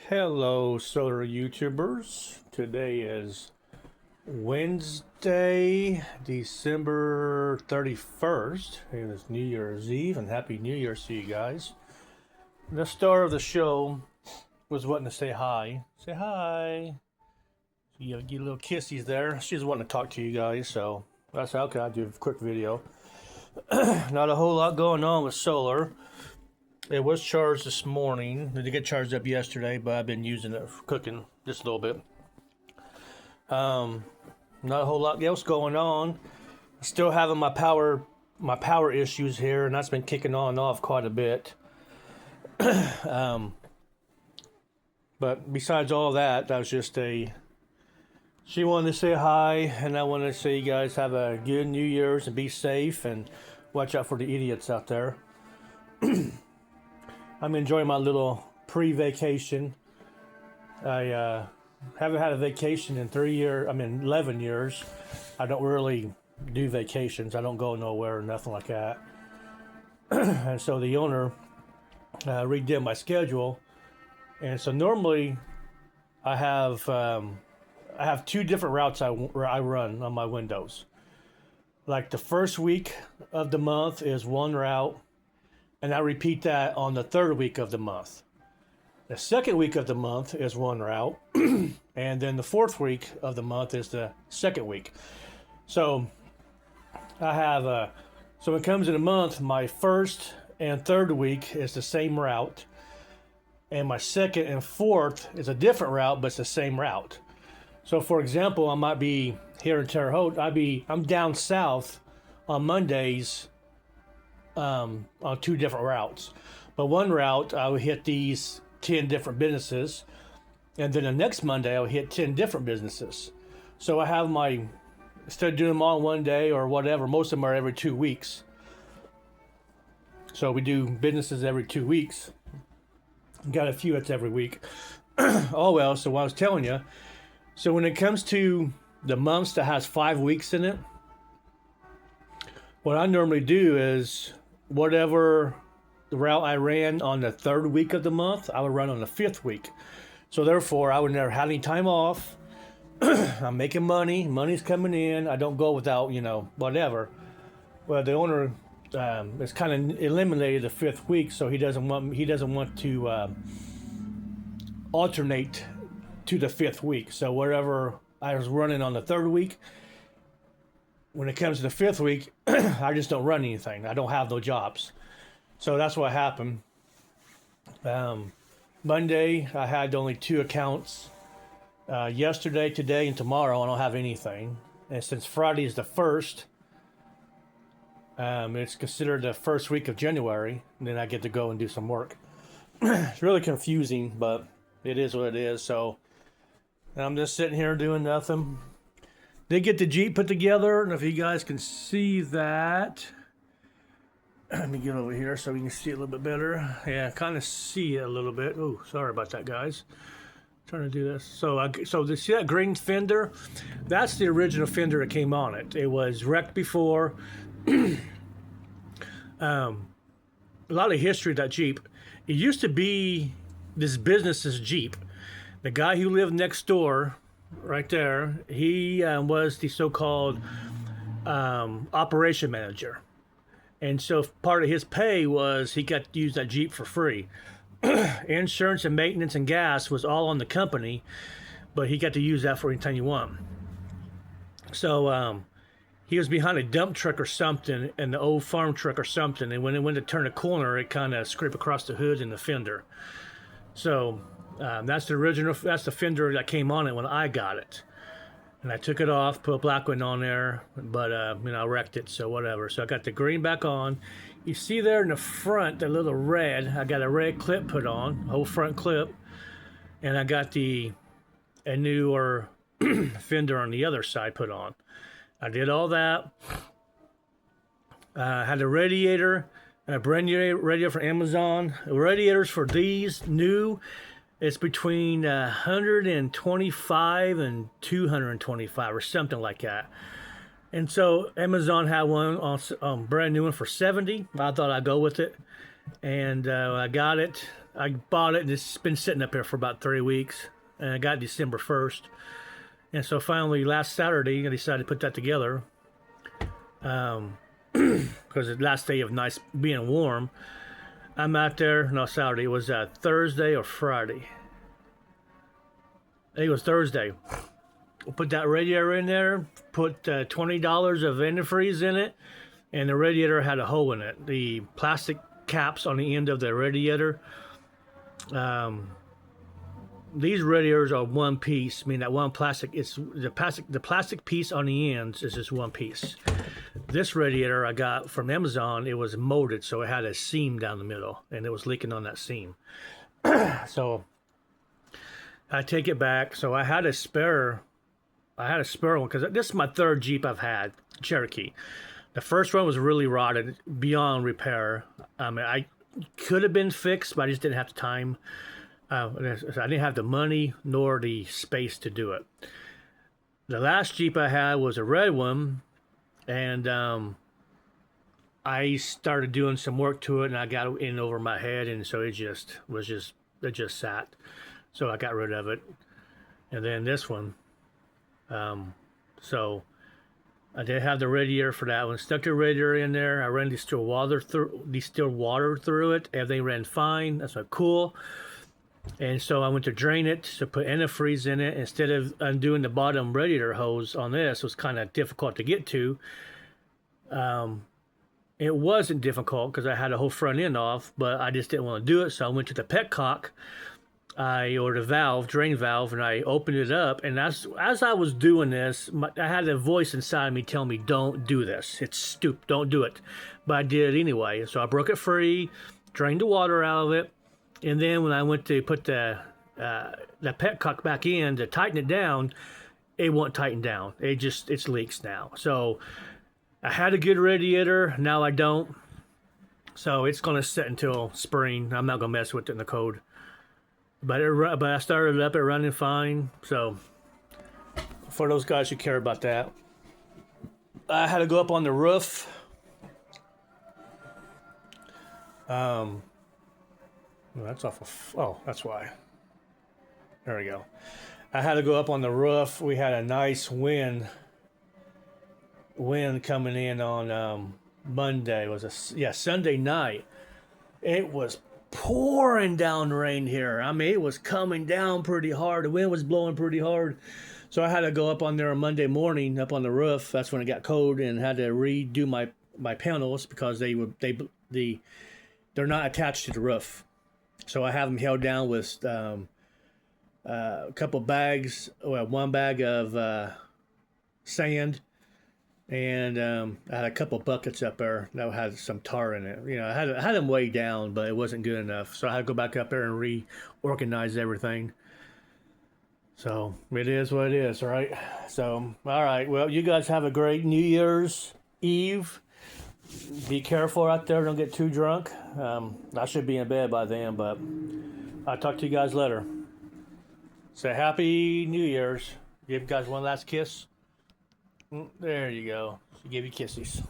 Hello, solar YouTubers. Today is Wednesday, December 31st. And it's New Year's Eve, and Happy New Year to you guys. The star of the show was wanting to say hi. Say hi. You get little kissies there. She's wanting to talk to you guys, so that's how can I do a quick video. Not a whole lot going on with solar. It was charged this morning. It did get charged up yesterday, but I've been using it for cooking just a little bit. Not a whole lot else going on. Still having my power issues here, and that's been kicking on and off quite a bit. But besides all that, that was just she wanted to say hi, and I wanted to say you guys have a good New Year's and be safe and watch out for the idiots out there. I'm enjoying my little pre-vacation. I haven't had a vacation in 11 years. I don't really do vacations. I don't go nowhere or nothing like that. And so the owner redid my schedule. And so normally I have two different routes I run on my windows. Like the first week of the month is one route, and I repeat that on the third week of the month. The second week of the month is one route, and then the fourth week of the month is the second week. So I have so when it comes in a month, my first and third week is the same route, and my second and fourth is a different route, but it's the same route. So for example, I might be here in Terre Haute. I'm down south on Mondays on two different routes. But one route, I would hit these 10 different businesses. And then the next Monday, I would hit 10 different businesses. So I have instead of doing them all in one day or whatever, most of them are every 2 weeks. So we do businesses every 2 weeks. Got a few that's every week. Oh, well, so what I was telling you. So when it comes to the months that has 5 weeks in it, what I normally do is whatever the route I ran on the third week of the month, I would run on the fifth week. So therefore, I would never have any time off. I'm making money. Money's coming in. I don't go without, whatever. Well, the owner has kind of eliminated the fifth week, so he doesn't want to alternate to the fifth week. So wherever I was running on the third week, when it comes to the fifth week, I just don't run anything. I don't have no jobs. So that's what happened. Monday, I had only 2 accounts. Yesterday, today, and tomorrow, I don't have anything. And since Friday is the 1st, it's considered the first week of January. And then I get to go and do some work. It's really confusing, but it is what it is. So I'm just sitting here doing nothing. They get the Jeep put together, and if you guys can see that, let me get over here so we can see it a little bit better. Yeah, kind of see it a little bit. Oh, sorry about that, guys. Trying to do this. So to see that green fender, that's the original fender that came on it. It was wrecked before. A lot of history of that Jeep. It used to be this business's Jeep. The guy who lived next door, right there, he was the so-called operation manager. And so part of his pay was he got to use that Jeep for free. Insurance and maintenance and gas was all on the company, but he got to use that for any time you want. So he was behind a dump truck or something, and the old farm truck or something, and when it went to turn a corner, it kind of scraped across the hood and the fender. So that's the fender that came on it when I got it. And I took it off, put a black one on there, but I wrecked it, so whatever. So I got the green back on. You see there in the front, the little red, I got a red clip put on, whole front clip. And I got a newer fender on the other side put on. I did all that. I had a radiator, a brand new radiator from Amazon. The radiators for these new, it's between 125 and 225 or something like that. And so Amazon had one on brand new one for 70. I thought I'd go with it, and I got it. I bought it and it's been sitting up here for about 3 weeks, and I got December 1st. And so finally last Saturday I decided to put that together. Because the last day of nice being warm, I'm out there. No, Saturday. It was Thursday or Friday. I think it was Thursday. We'll put that radiator in there. Put $20 of antifreeze in it, and the radiator had a hole in it. The plastic caps on the end of the radiator. These radiators are one piece. I mean, that one plastic. It's the plastic piece on the ends is just one piece. This radiator I got from Amazon, it was molded, so it had a seam down the middle, and it was leaking on that seam. So I take it back. So I had a spare one because this is my third Jeep I've had, Cherokee. The first one was really rotted beyond repair. I mean, I could have been fixed, but I just didn't have the time. I didn't have the money nor the space to do it. The last Jeep I had was a red one, and I started doing some work to it, and I got in over my head, and so it just sat. So I got rid of it. And then this one, so I did have the radiator for that one. Stuck the radiator in there. I ran distilled water through it. Everything ran fine. That's like cool. And so I went to drain it to put antifreeze in it. Instead of undoing the bottom radiator hose on this, it was kind of difficult to get to. It wasn't difficult because I had the whole front end off, but I just didn't want to do it. So I went to the petcock. I ordered a drain valve, and I opened it up. And as I was doing this, I had a voice inside me telling me, "Don't do this. It's stupid. Don't do it." But I did it anyway. So I broke it free, drained the water out of it. And then when I went to put the petcock back in to tighten it down, it won't tighten down. It leaks now. So I had a good radiator. Now I don't. So it's going to sit until spring. I'm not going to mess with it in the cold. But I started it up, it running fine. So for those guys who care about that, I had to go up on the roof. That's off of, oh, that's why. There we go. I had to go up on the roof. We had a nice wind coming in on Monday. It was Sunday night. It was pouring down rain here. I mean, it was coming down pretty hard. The wind was blowing pretty hard. So I had to go up on there on Monday morning, up on the roof. That's when it got cold, and had to redo my panels because they're not attached to the roof. So I have them held down with a couple bags, one bag of sand, and I had a couple buckets up there that had some tar in it. You know, I had them weighed down, but it wasn't good enough. So I had to go back up there and reorganize everything. So it is what it is, right? So, all right. Well, you guys have a great New Year's Eve. Be careful out there. Don't get too drunk. I should be in bed by then, but I'll talk to you guys later. Say Happy New Year's. Give you guys one last kiss. There you go. She gave you kisses.